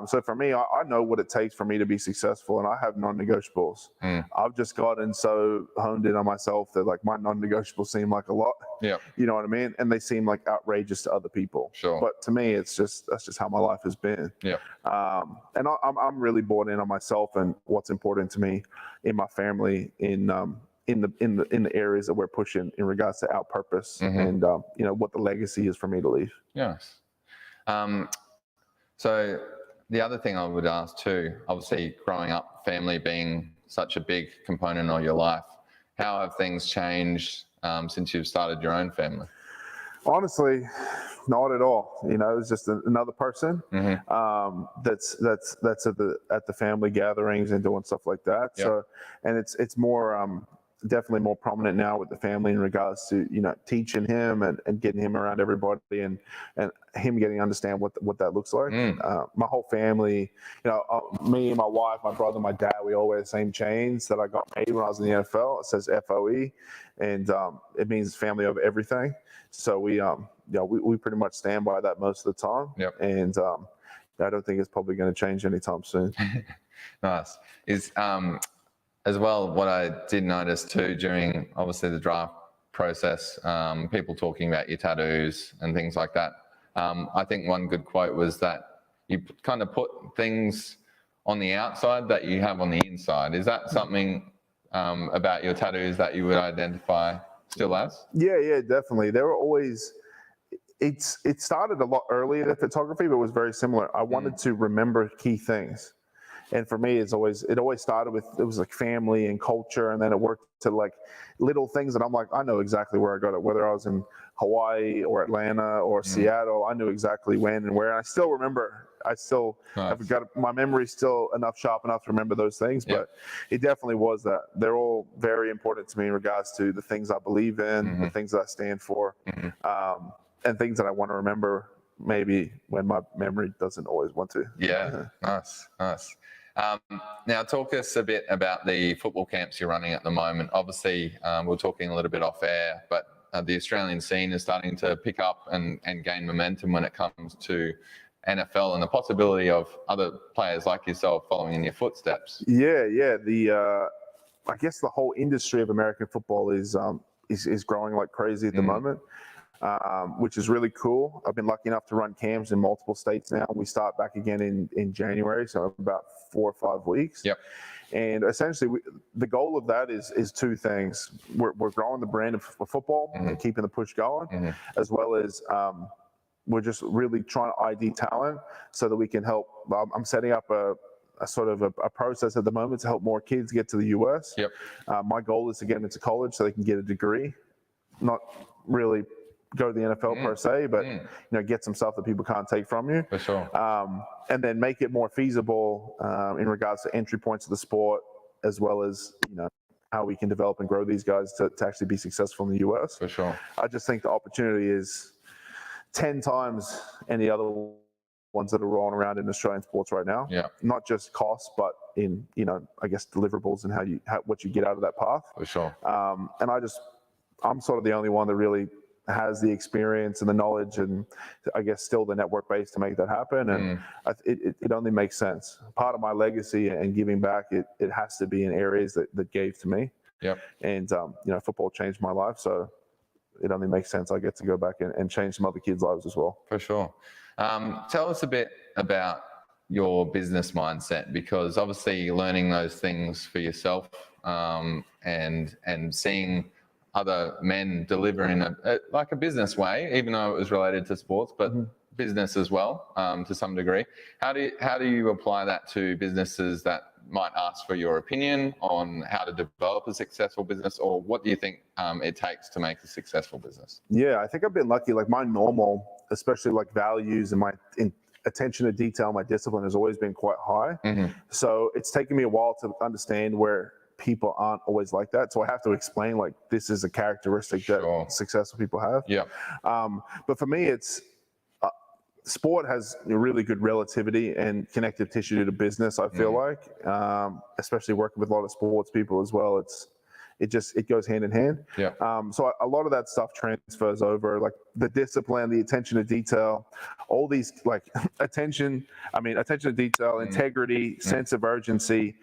So for me, I know what it takes for me to be successful, and I have non-negotiables. I've just gotten so honed in on myself that like my non-negotiables seem like a lot. Yeah. You know what I mean? And they seem like outrageous to other people. Sure. But to me, that's just how my life has been. Yeah. And I'm really bought in on myself and what's important to me in my family, in the areas that we're pushing in regards to our purpose and what the legacy is for me to leave. Yes. So the other thing I would ask too, obviously growing up, family being such a big component of your life, how have things changed since you've started your own family? Honestly, not at all. It's just another person that's at the family gatherings and doing stuff like that. Yep. So, and it's more definitely more prominent now with the family in regards to teaching him and getting him around everybody and him getting to understand what that looks like. My whole family, me, my wife, my brother, my dad, we all wear the same chains that I got made when I was in the NFL. It says FOE, and it means family over everything. So we pretty much stand by that most of the time. Yep. And I don't think it's probably going to change anytime soon. Nice. As well, what I did notice too during obviously the draft process, people talking about your tattoos and things like that. I think one good quote was that you kind of put things on the outside that you have on the inside. Is that something about your tattoos that you would identify still as? Yeah, definitely. They were always. It started a lot earlier than photography, but it was very similar. I wanted to remember key things. And for me, it always started with, it was like family and culture, and then it worked to like little things that I'm like, I know exactly where I got it, whether I was in Hawaii or Atlanta or Seattle, I knew exactly when and where. And I still remember, I've got my memory still sharp enough to remember those things, but it definitely was that. They're all very important to me in regards to the things I believe in, the things that I stand for, and things that I want to remember maybe when my memory doesn't always want to. Yeah, nice. Now, talk us a bit about the football camps you're running at the moment. Obviously, we're talking a little bit off air, but the Australian scene is starting to pick up and gain momentum when it comes to NFL and the possibility of other players like yourself following in your footsteps. Yeah. I guess the whole industry of American football is growing like crazy at the moment. Which is really cool. I've been lucky enough to run camps in multiple states now. We start back again in January, so about 4 or 5 weeks. Yep. And essentially, the goal of that is two things. We're growing the brand of football and keeping the push going, as well as we're just really trying to ID talent so that we can help. I'm setting up a sort of a process at the moment to help more kids get to the US. Yep. My goal is to get them into college so they can get a degree, not really go to the NFL per se, but get some stuff that people can't take from you. For sure. And then make it more feasible in regards to entry points of the sport, as well as how we can develop and grow these guys to actually be successful in the US. For sure. I just think the opportunity is 10 times any other ones that are rolling around in Australian sports right now. Yeah. Not just cost, but in I guess deliverables and what you get out of that path. For sure. And I just I'm sort of the only one that really has the experience and the knowledge and I guess still the network base to make that happen. And it only makes sense. Part of my legacy and giving back, it has to be in areas that gave to me. Yep. And, football changed my life. So it only makes sense. I get to go back and change some other kids' lives as well. For sure. Tell us a bit about your business mindset, because obviously learning those things for yourself and seeing other men deliver in a business way, even though it was related to sports, but business as well to some degree. How do you apply that to businesses that might ask for your opinion on how to develop a successful business, or what do you think it takes to make a successful business? Yeah, I think I've been lucky. Like my normal, especially like values and my attention to detail, my discipline has always been quite high. So it's taken me a while to understand where people aren't always like that. So I have to explain like this is a characteristic that successful people have. Yeah. But for me, it's sport has really good relativity and connective tissue to business, I feel like, especially working with a lot of sports people as well. It goes hand in hand. Yeah. So a lot of that stuff transfers over, like the discipline, the attention to detail, all these like attention to detail, integrity, sense of urgency.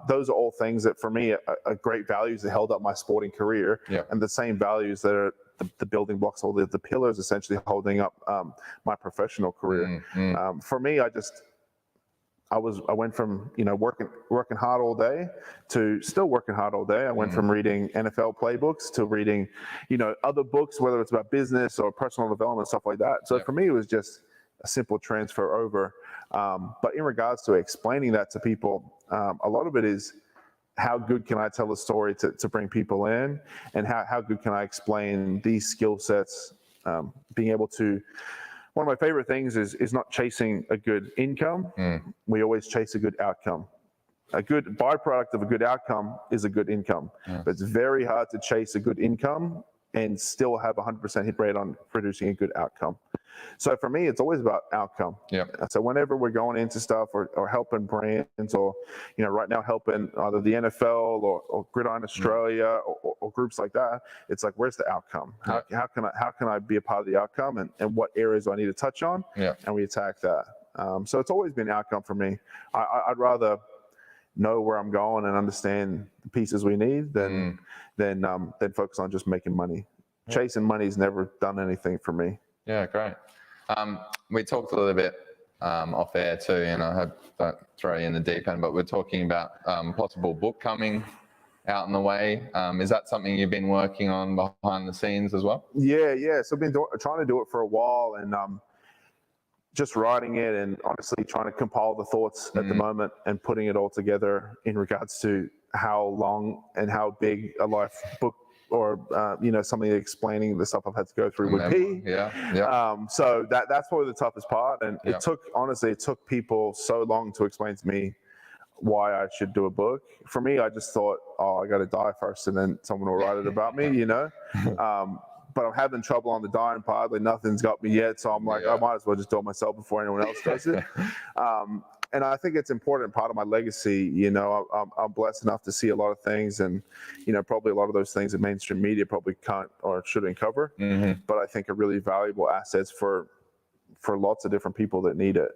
Those are all things that for me are great values that held up my sporting career, and the same values that are the building blocks, all the pillars essentially holding up my professional career. For me, I went from working hard all day to still working hard all day. I went from reading NFL playbooks to reading, other books, whether it's about business or personal development, stuff like that. So for me, it was just a simple transfer over. But in regards to explaining that to people, a lot of it is how good can I tell a story to bring people in, and how good can I explain these skill sets, being able to. One of my favorite things is not chasing a good income. We always chase a good outcome. A good byproduct of a good outcome is a good income. But it's very hard to chase a good income and still have 100% hit rate on producing a good outcome. So for me, it's always about outcome. So whenever we're going into stuff or helping brands, or right now helping either the NFL or Gridiron Australia or groups like that, it's like, where's the outcome? How can I be a part of the outcome, and what areas do I need to touch on? And we attack that. So it's always been outcome for me. I'd rather know where I'm going and understand the pieces we need than focus on just making money. Chasing money's never done anything for me. Yeah, great. We talked a little bit off air too, and I hope don't throw you in the deep end, but we're talking about possible book coming out in the way. Is that something you've been working on behind the scenes as well? Yeah. So I've been trying to do it for a while, and just writing it and honestly trying to compile the thoughts at the moment and putting it all together in regards to how long and how big a life book or something explaining the stuff I've had to go through would be. So that's probably the toughest part, and it took people so long to explain to me why I should do a book. For me, I just thought, I got to die first, and then someone will write it about me, But I'm having trouble on the dying part. Like nothing's got me yet, so I'm like, I might as well just do it myself before anyone else does it. And I think it's important part of my legacy. I'm blessed enough to see a lot of things, and probably a lot of those things that mainstream media probably can't or shouldn't cover. But I think are really valuable assets for lots of different people that need it.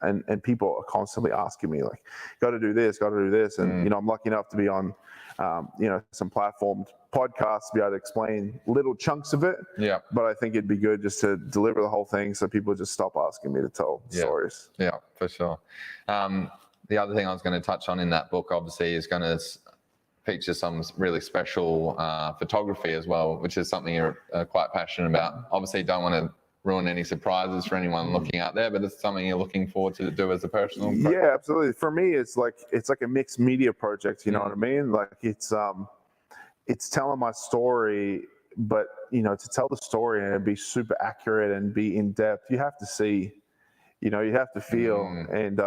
And people are constantly asking me like, got to do this, and I'm lucky enough to be on some platform podcasts to be able to explain little chunks of it. But I think it'd be good just to deliver the whole thing so people just stop asking me to tell stories. Yeah, for sure. The other thing I was going to touch on in that book, obviously, is going to feature some really special photography as well, which is something you're quite passionate about. Obviously, don't want to ruin any surprises for anyone looking out there, but it's something you're looking forward to do as a personal project. Yeah, absolutely. For me, it's like a mixed media project. You know what I mean? Like it's telling my story, but to tell the story and be super accurate and be in depth, you have to see, you have to feel, and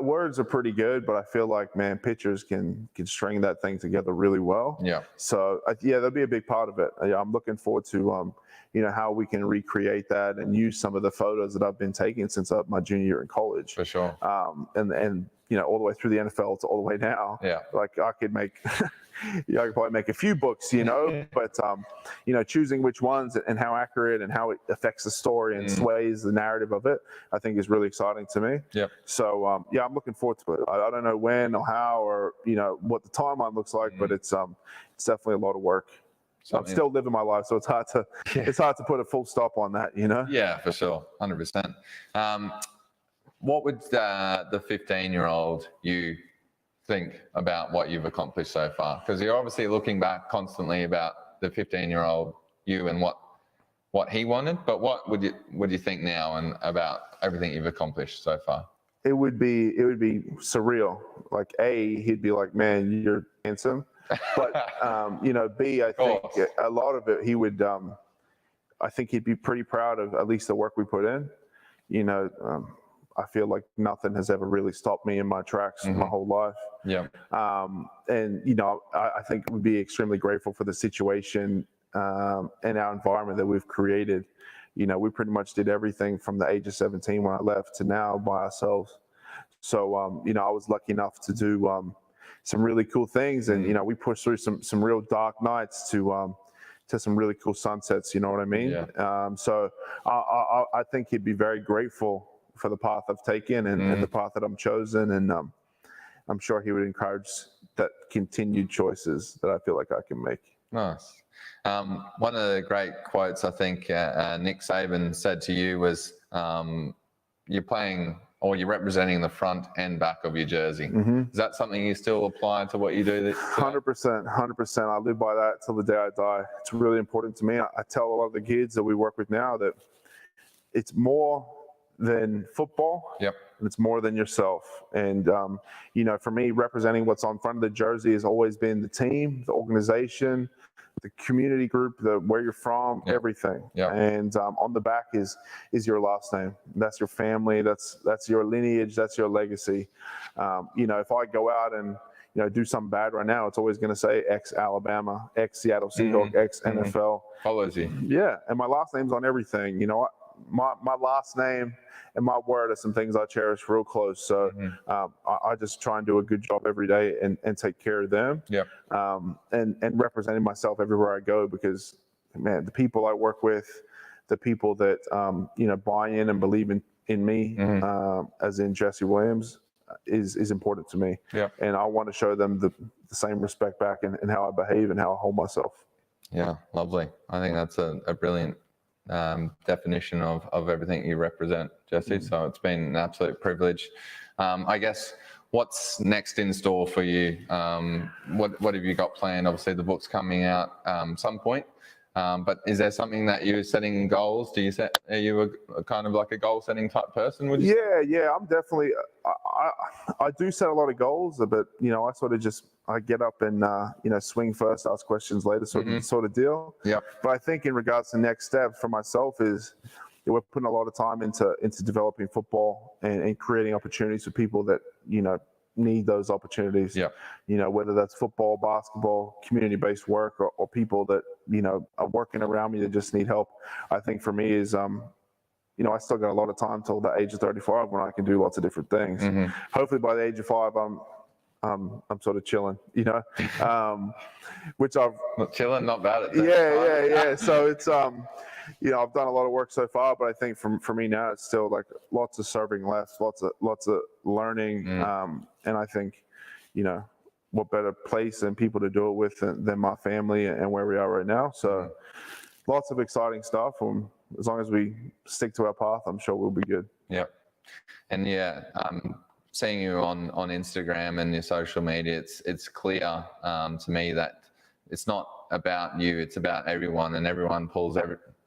words are pretty good, but I feel like, man, pictures can string that thing together really well. So that'll be a big part of it. I'm looking forward to how we can recreate that and use some of the photos that I've been taking since my junior year in college. For sure. And all the way through the NFL to all the way now. Like I could make I could probably make a few books, but choosing which ones and how accurate and how it affects the story and sways the narrative of it, I think is really exciting to me. Yep. So I'm looking forward to it. I don't know when or how or what the timeline looks like, but it's definitely a lot of work. I'm still living my life, so it's hard to put a full stop on that, Yeah, for sure, 100%. What would the 15-year-old you think about what you've accomplished so far? Because you're obviously looking back constantly about the 15-year-old you and what he wanted, but what would you think now and about everything you've accomplished so far? It would be surreal. Like he'd be like, "Man, you're handsome," but B, I think a lot of it he would. I think he'd be pretty proud of at least the work we put in. I feel like nothing has ever really stopped me in my tracks my whole life. Yeah. And I think we'd be extremely grateful for the situation and our environment that we've created. We pretty much did everything from the age of 17 when I left to now by ourselves. So, I was lucky enough to do some really cool things, and we pushed through some real dark nights to some really cool sunsets. You know what I mean? Yeah. So I think he'd be very grateful for the path I've taken and the path that I'm chosen, and I'm sure he would encourage that continued choices that I feel like I can make. Nice. One of the great quotes I think Nick Saban said to you was, "You're playing or you're representing the front and back of your jersey." Is that something you still apply to what you do? 100%. I live by that till the day I die. It's really important to me. I tell a lot of the kids that we work with now that it's more than football. Yep. It's more than yourself. And, for me, representing what's on front of the jersey has always been the team, the organization, the community group, where you're from, everything. Yep. And on the back is your last name. That's your family. That's your lineage. That's your legacy. If I go out and do something bad right now, it's always going to say ex-Alabama, ex-Seattle Seahawks, ex-NFL. Follows you. Yeah, and my last name's on everything. My last name and my word are some things I cherish real close. So I just try and do a good job every day and take care of them. Yeah. And representing myself everywhere I go, because, man, the people I work with, the people that buy in and believe in me, as in Jesse Williams, is important to me. Yeah. And I want to show them the same respect back in how I behave and how I hold myself. Yeah, lovely. I think that's a brilliant definition of everything you represent, Jesse. So it's been an absolute privilege. I guess, what's next in store for you? What have you got planned? Obviously, the book's coming out some point. But is there something that you're setting goals? Are you a kind of like a goal-setting type person? Would you say? Yeah. I'm definitely. I do set a lot of goals, but I sort of just get up and swing first, ask questions later, sort of deal. Yeah. But I think in regards to next step for myself is we're putting a lot of time into developing football and creating opportunities for people that need those opportunities. Yeah. Whether that's football, basketball, community-based work, or people that are working around me that just need help. I think for me is I still got a lot of time till the age of 35 when I can do lots of different things. Hopefully by the age of 5 I'm sort of chilling, which I've not chilling, not bad at that. Yeah. So it's I've done a lot of work so far, but I think for me now it's still like lots of serving left, lots of learning, and I think what better place and people to do it with than my family and where we are right now. So lots of exciting stuff. As long as we stick to our path, I'm sure we'll be good. Yeah. And seeing you on Instagram and your social media, it's clear to me that it's not about you, it's about everyone, and everyone pulls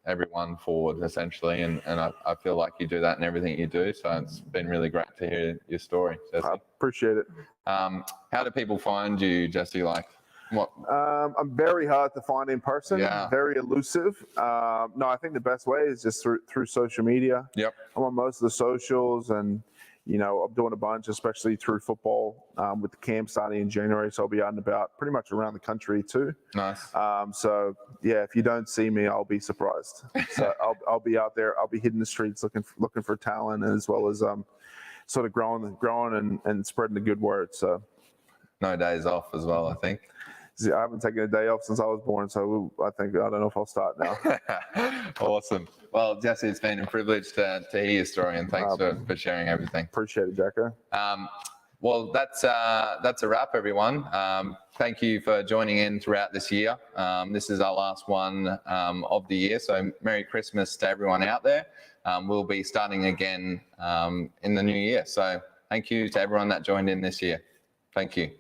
everyone forward essentially. And I feel like you do that in everything you do. So it's been really great to hear your story, Jesse. I appreciate it. How do people find you, Jesse? Like, what? I'm very hard to find in person. Yeah. Very elusive. No, I think the best way is just through social media. Yep. I'm on most of the socials, and I'm doing a bunch, especially through football, with the camp starting in January. So I'll be out and about pretty much around the country too. Nice. So yeah, if you don't see me, I'll be surprised. So I'll be out there. I'll be hitting the streets looking for talent, as well as sort of growing and spreading the good word. So no days off as well, I think. I haven't taken a day off since I was born, so I don't know if I'll start now. Awesome. Well, Jesse, it's been a privilege to hear your story, and thanks for sharing everything. Appreciate it, Jacko. Well, that's a wrap, everyone. Thank you for joining in throughout this year. This is our last one of the year, so Merry Christmas to everyone out there. We'll be starting again in the new year. So thank you to everyone that joined in this year. Thank you.